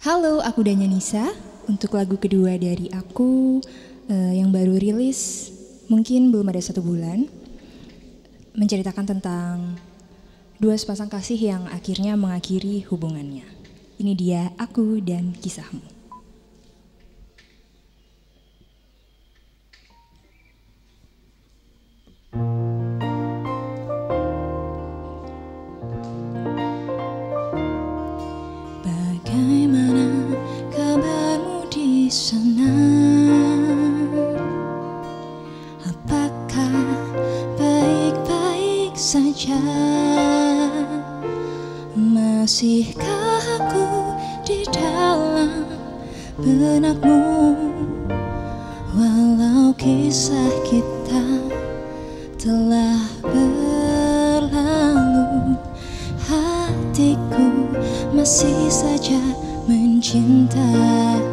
Halo, aku Danya Nisa. Untuk lagu kedua dari aku yang baru rilis, mungkin belum ada 1 bulan, menceritakan tentang dua sepasang kasih yang akhirnya mengakhiri hubungannya. Ini dia Aku dan Kisahmu. Bagaimana kabarmu di sana? Apakah baik-baik saja? Masihkah aku di dalam benakmu? Walau kisah kita telah berlalu, hatiku masih saja mencintaimu.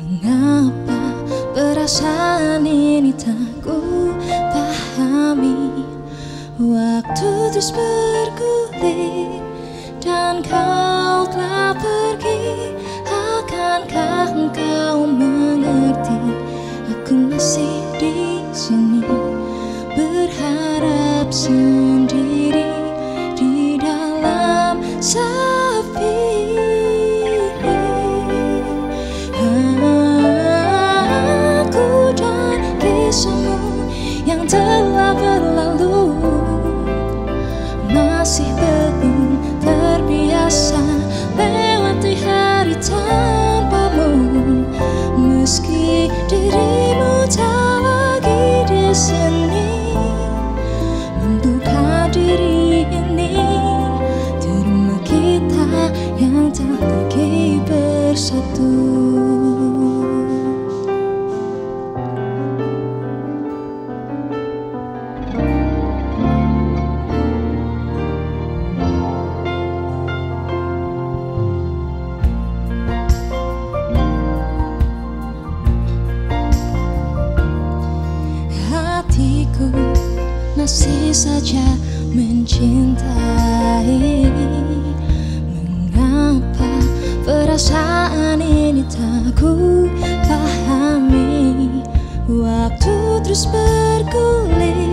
Mengapa perasaan ini tak ku pahami? Waktu terus bergulir dan kau telah pergi. Akankah engkau mengerti? Aku masih di sini berharap sendiri di dalam sepi. Aku dan kisahmu yang telah berlalu masih belum terbiasa lewati hari tanpamu. Meski dirimu tak lagi di sini, untuk hadiri ini, terima kita yang tak lagi bersatu. Hatiku masih saja mencintai. Mengapa perasaan ini tak ku pahami? Waktu terus bergulir